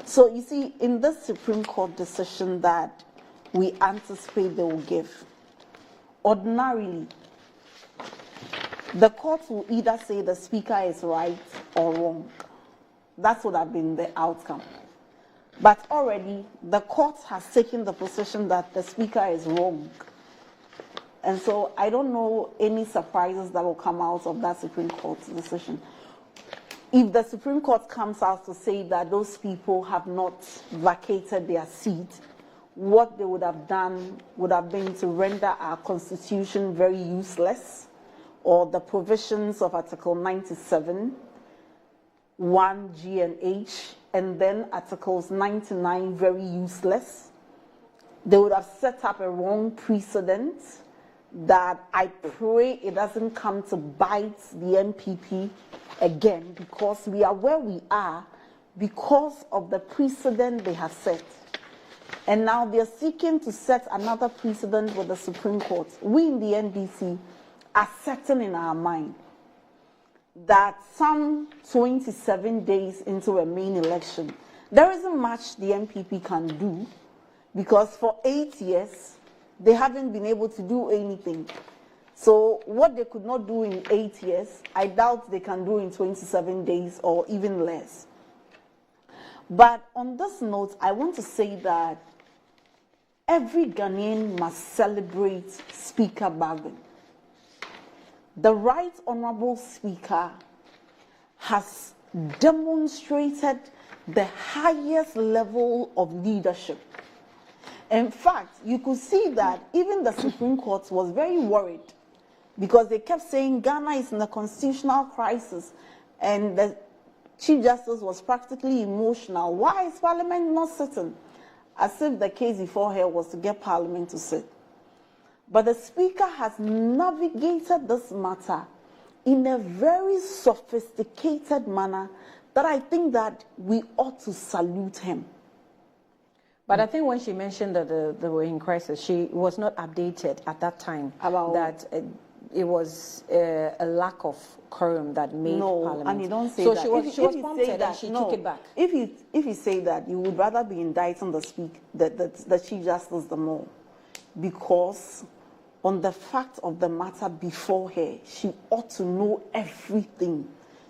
So you see, in this Supreme Court decision that we anticipate they will give, ordinarily, the court will either say the speaker is right or wrong. That would have been the outcome. But already, the court has taken the position that the speaker is wrong. And so I don't know any surprises that will come out of that Supreme Court decision. If the Supreme Court comes out to say that those people have not vacated their seat, what they would have done would have been to render our Constitution very useless, or the provisions of Article 97, 1, G and H, and then Articles 99 very useless. They would have set up a wrong precedent that I pray it doesn't come to bite the MPP again, because we are where we are because of the precedent they have set. And now they're seeking to set another precedent with the Supreme Court. We in the NDC are certain in our mind that some 27 days into a main election, there isn't much the MPP can do, because for 8 years, they haven't been able to do anything. So what they could not do in 8 years, I doubt they can do in 27 days or even less. But on this note, I want to say that every Ghanaian must celebrate Speaker Bargain. The Right Honorable Speaker has demonstrated the highest level of leadership. In fact, you could see that even the Supreme Court was very worried, because they kept saying Ghana is in a constitutional crisis, and the Chief Justice was practically emotional. Why is Parliament not sitting? As if the case before her was to get Parliament to sit. But the Speaker has navigated this matter in a very sophisticated manner that I think that we ought to salute him. But I think when she mentioned that they were in crisis, she was not updated at that time about that it was a lack of quorum that made Parliament. And you don't say so that. She was prompted that, and she took it back. If you say that, you would rather be indicting the Chief Justice the more, because on the fact of the matter before her, she ought to know everything.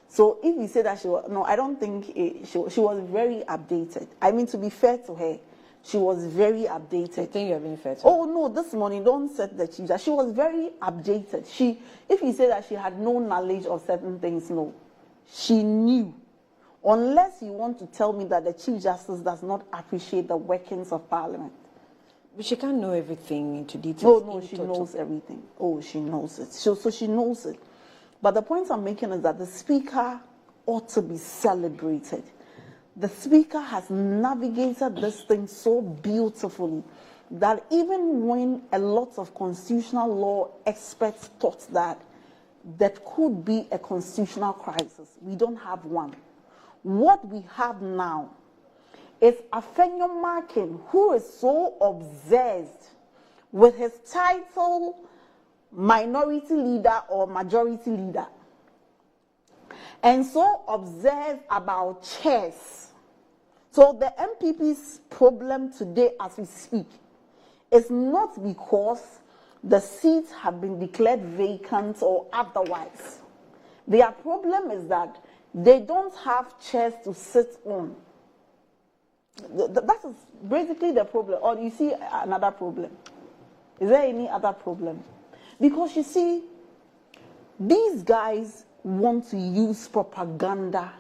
So if you say that she was, no, I don't think she was very updated. I mean, to be fair to her, she was very updated. I think you're being fair to her. Oh no, this morning, don't set the Chief Justice. She was very updated. If you say that she had no knowledge of certain things, no. She knew. Unless you want to tell me that the Chief Justice does not appreciate the workings of Parliament. But she can't know everything into detail. No, she knows everything. Oh, she knows it. So she knows it. But the point I'm making is that the Speaker ought to be celebrated. The Speaker has navigated this thing so beautifully that even when a lot of constitutional law experts thought that there could be a constitutional crisis, we don't have one. What we have now is Afenyo Markin, who is so obsessed with his title minority leader or majority leader, and so obsessed about chairs. So the MPP's problem today as we speak is not because the seats have been declared vacant or otherwise. Their problem is that they don't have chairs to sit on. That is basically the problem. Or do you see another problem? Is there any other problem? Because you see, these guys want to use propaganda,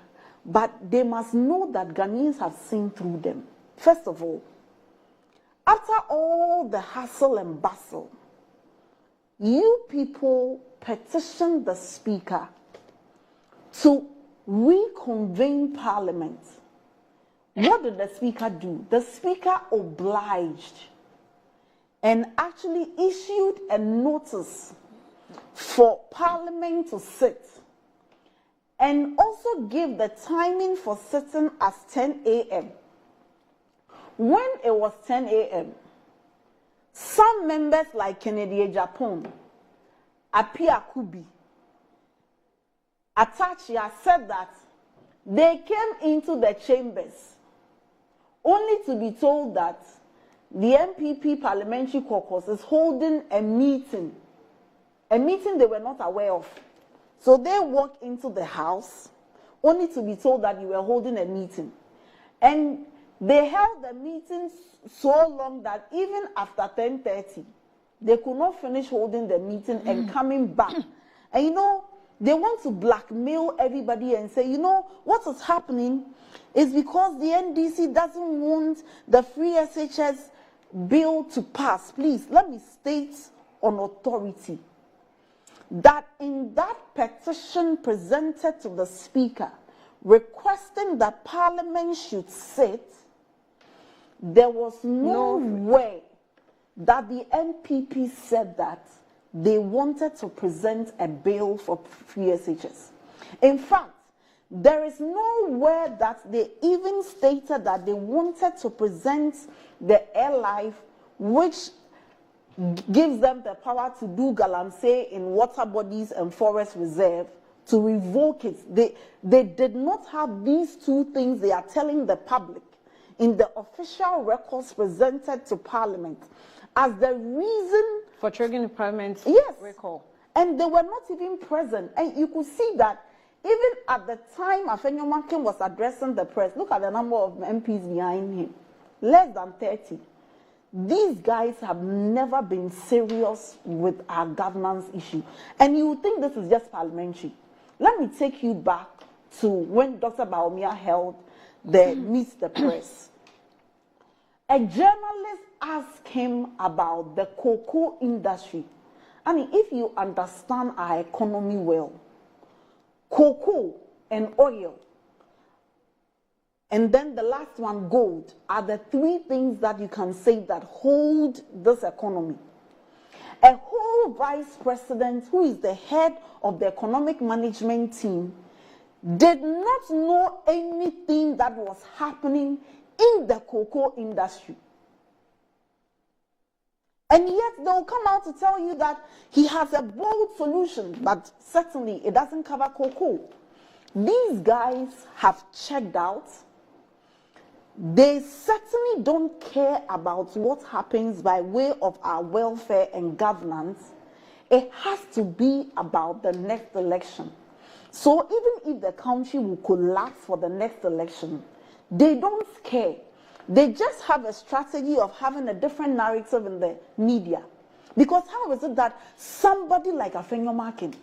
but they must know that Ghanaians have seen through them. First of all, after all the hustle and bustle, you people petitioned the Speaker to reconvene Parliament. What did the Speaker do? The Speaker obliged and actually issued a notice for Parliament to sit, and also gave the timing for sitting as 10 a.m. When it was 10 a.m., some members like Kennedy Japan, Apia Kubi, Atachia said that they came into the chambers only to be told that the MPP Parliamentary Caucus is holding a meeting they were not aware of. So they walk into the house only to be told that you were holding a meeting. And they held the meeting so long that even after 10:30, they could not finish holding the meeting and coming back. And you know, they want to blackmail everybody and say, you know, what is happening is because the NDC doesn't want the free SHS bill to pass. Please, let me state on authority that in that petition presented to the Speaker requesting that Parliament should sit, there was no way that the MPP said that they wanted to present a bill for free SHS. In fact, there is nowhere that they even stated that they wanted to present the airlife, which gives them the power to do galamsey in water bodies and forest reserve, to revoke it. They did not have these two things they are telling the public in the official records presented to Parliament as the reason for triggering Parliament recall. And they were not even present. And you could see that even at the time Afenyomakin was addressing the press, look at the number of MPs behind him. Less than 30. These guys have never been serious with our governance issue. And you would think this is just parliamentary. Let me take you back to when Dr. Baumia held the Meet the Press. A journalist asked him about the cocoa industry. I mean, if you understand our economy well, cocoa and oil, and then the last one, gold, are the three things that you can say that hold this economy. A whole vice president who is the head of the economic management team did not know anything that was happening in the cocoa industry. And yet they'll come out to tell you that he has a bold solution, but certainly it doesn't cover cocoa. These guys have checked out. They certainly don't care about what happens by way of our welfare and governance. It has to be about the next election. So even if the country will collapse for the next election, they don't care. They just have a strategy of having a different narrative in the media. Because how is it that somebody like Afenyomakin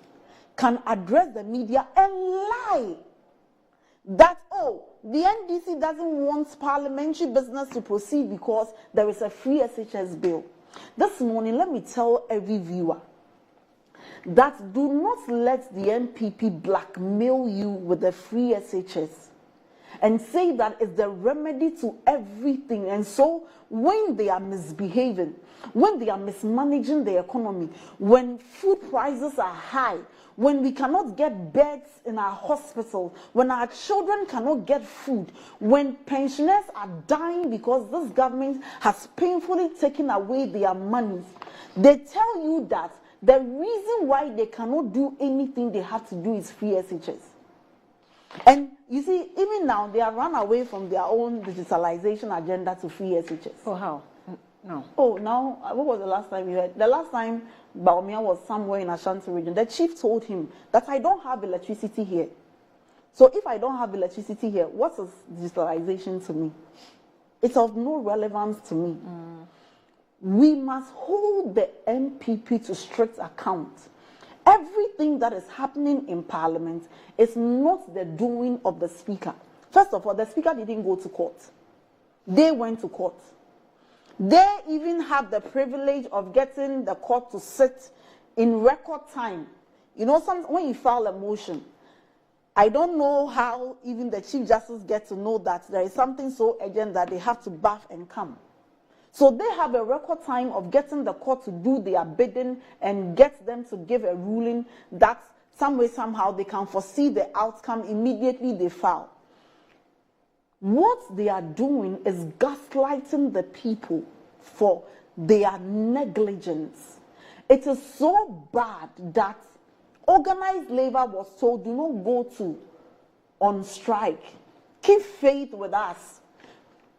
can address the media and lie that, oh, the NDC doesn't want parliamentary business to proceed because there is a free SHS bill? This morning, let me tell every viewer that do not let the MPP blackmail you with the free SHS and say that it's the remedy to everything. And so when they are misbehaving, when they are mismanaging the economy, when food prices are high, when we cannot get beds in our hospitals, when our children cannot get food, when pensioners are dying because this government has painfully taken away their monies, they tell you that the reason why they cannot do anything they have to do is free SHS. And you see, even now, they have run away from their own digitalization agenda to free SHS. Oh, how? No. Oh, now, what was the last time you heard? The last time Baumia was somewhere in Ashanti region, the chief told him that I don't have electricity here. So if I don't have electricity here, what is digitalization to me? It's of no relevance to me. We must hold the MPP to strict account. Everything that is happening in Parliament is not the doing of the Speaker. First of all, the Speaker didn't go to court. They went to court. They even have the privilege of getting the court to sit in record time. You know, when you file a motion, I don't know how even the Chief Justice gets to know that there is something so urgent that they have to bath and come. So they have a record time of getting the court to do their bidding and get them to give a ruling that some way, somehow, they can foresee the outcome immediately they file. What they are doing is gaslighting the people for their negligence. It is so bad that organized labor was told, do not go on strike. Keep faith with us.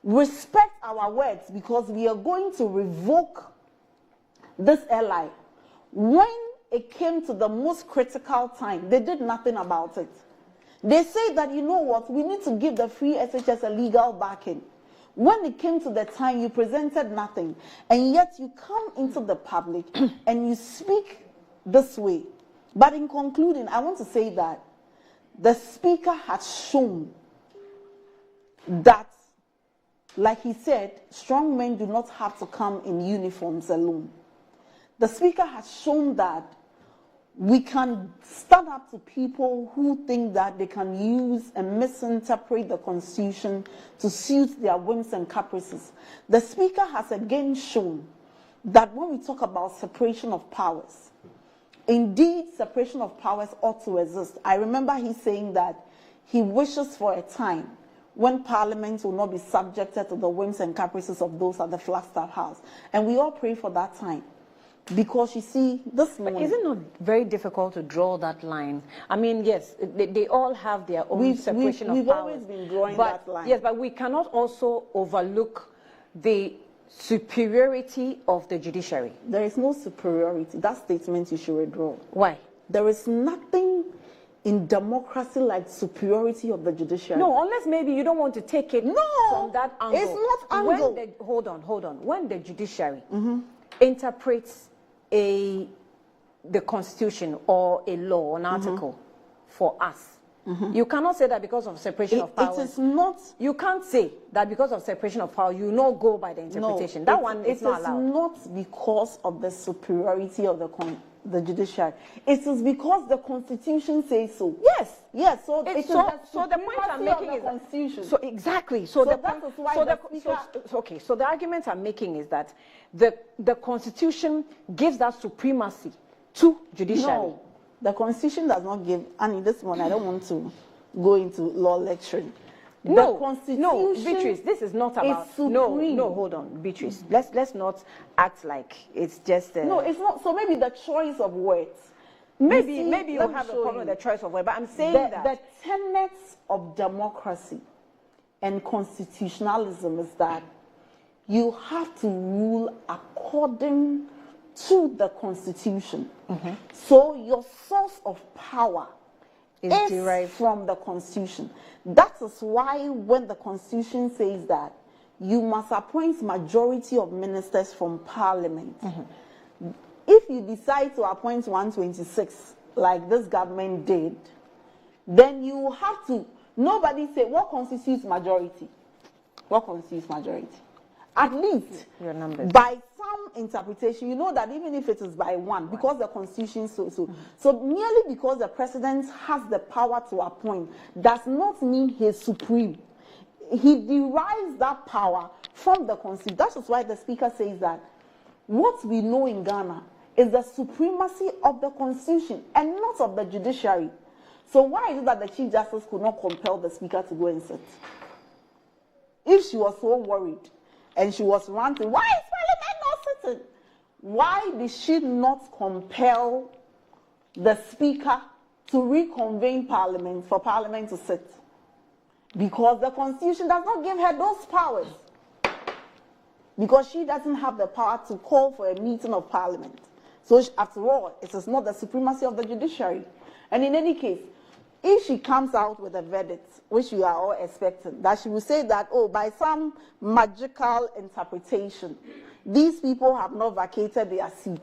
respect our words because we are going to revoke this LI. When it came to the most critical time, they did nothing about it. They say that, you know what, we need to give the free SHS a legal backing. When it came to the time, you presented nothing. And yet you come into the public and you speak this way. But in concluding, I want to say that the Speaker has shown that, like he said, strong men do not have to come in uniforms alone. The Speaker has shown that we can stand up to people who think that they can use and misinterpret the Constitution to suit their whims and caprices. The Speaker has again shown that when we talk about separation of powers, indeed separation of powers ought to exist. I remember he saying that he wishes for a time when Parliament will not be subjected to the whims and caprices of those at the Flagstaff House. And we all pray for that time. Because you see, this morning... But is it not very difficult to draw that line? I mean, yes, they all have their own separation of powers. We've always been drawing that line. Yes, but we cannot also overlook the superiority of the judiciary. There is no superiority. That statement you should withdraw. Why? There is nothing in democracy like superiority of the judiciary. No, unless maybe you don't want to take it from that angle. It's not angle. Hold on. When the judiciary interprets the Constitution or a law, an article for us, you cannot say that because of separation of powers. It is not. You can't say that because of separation of power, you not go by the interpretation. No, that one is not allowed. It is not because of the superiority of the judiciary. It is because the Constitution says so. Yes. So the point I'm making is Constitution. So exactly. So the argument I'm making is that the Constitution gives that supremacy to judiciary. No, the Constitution does not give. And this one, I don't want to go into law lecturing. No, Beatrice, this is not about. No, hold on, Beatrice. Let's not act like it's just. No, it's not. So maybe the choice of words. Maybe you have a problem with the choice of words, but I'm saying that the tenets of democracy and constitutionalism is that you have to rule according to the Constitution. So your source of power is derived from the Constitution. That is why when the Constitution says that you must appoint majority of ministers from Parliament, if you decide to appoint 126, like this government did, then you have to, nobody say, what constitutes majority? What constitutes majority? At least, your numbers. By some interpretation, you know that even if it is by one, because the Constitution so merely because the president has the power to appoint does not mean he's supreme. He derives that power from the Constitution. That is why the Speaker says that what we know in Ghana is the supremacy of the Constitution and not of the judiciary. So why is it that the Chief Justice could not compel the Speaker to go and sit? If she was so worried and she was ranting, why is Parliament not sitting? Why did she not compel the Speaker to reconvene Parliament for Parliament to sit? Because the Constitution does not give her those powers. Because she doesn't have the power to call for a meeting of Parliament. So after all, it is not the supremacy of the judiciary. And in any case, if she comes out with a verdict, which we are all expecting, that she will say that, oh, by some magical interpretation, these people have not vacated their seat,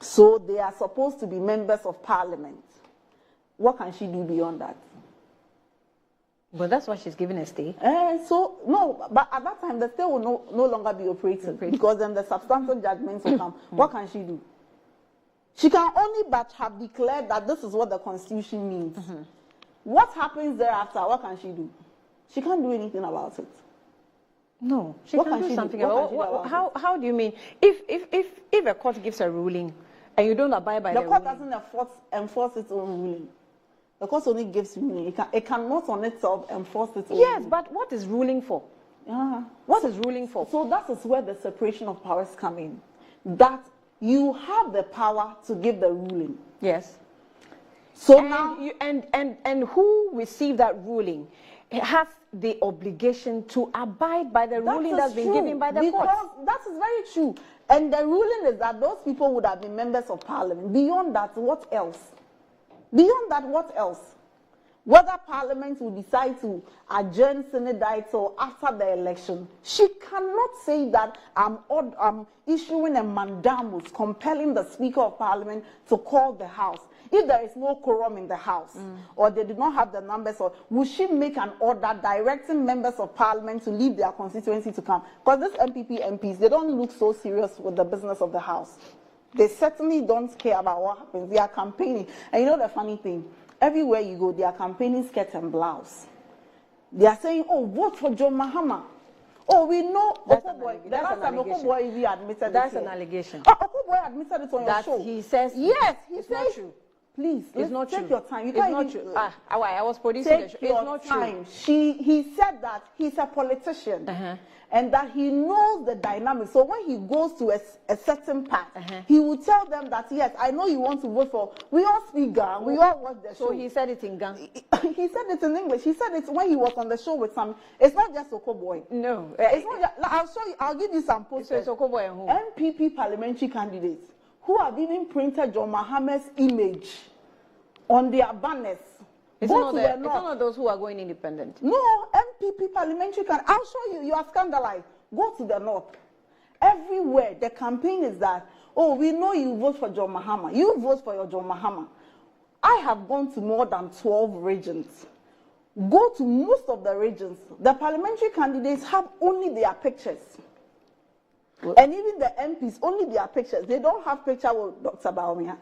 so they are supposed to be members of Parliament. What can she do beyond that? But that's why she's given a stay. No, but at that time, the stay will no longer be operating because then the substantive judgments will come. What can she do? She can only but have declared that this is what the Constitution means. What happens thereafter? What can she do? She can't do anything about it. No, she can do something about it. How do you mean? If a court gives a ruling and you don't abide by the ruling? The court doesn't enforce its own ruling. The court only gives ruling. It cannot on itself enforce its own ruling. But what is ruling for? What is ruling for? So that is where the separation of powers come in. That you have the power to give the ruling. Yes. So and who received that ruling? has the obligation to abide by the ruling that's been given by the court. That is very true. And the ruling is that those people would have been members of parliament. Beyond that, what else? Beyond that, what else? Whether Parliament will decide to adjourn Senate or after the election, she cannot say that I'm issuing a mandamus compelling the Speaker of Parliament to call the House. If there is no quorum in the House, or they do not have the numbers, or will she make an order directing members of Parliament to leave their constituency to come? Because these MPs, they don't look so serious with the business of the House. They certainly don't care about what happens. They are campaigning. And you know the funny thing? Everywhere you go, they are campaigning skirt and blouse. They are saying, oh, vote for John Mahama. Oh, we know Okoboy. The last time Okoboy really admitted that's an allegation. Okoboy admitted it on your show. He says, yes, he says, not true. Please, it's not take true. your time. You it's can't not even, true. I was producing the show. It's not time. true. He said that he's a politician and that he knows the dynamics. So when he goes to a certain part, he will tell them that, yes, I know you want to vote for. We all speak Ga. We all watch the show. So he said it in Ga. He said it in English. He said it when he was on the show with some. It's not just Okoboy. No. It's not just, I'll show you. I'll give you some posters. So it's Okoboy and who? MPP parliamentary candidates who have even printed John Mahama's image on their banners. It's not those who are going independent. No, MPP parliamentary candidates. I'll show you. You are scandalized. Go to the north. Everywhere, the campaign is that, oh, we know you vote for John Mahama. You vote for your John Mahama. I have gone to more than 12 regions. Go to most of the regions. The parliamentary candidates have only their pictures. And even the MPs, only their pictures. They don't have picture with Dr. Baumia.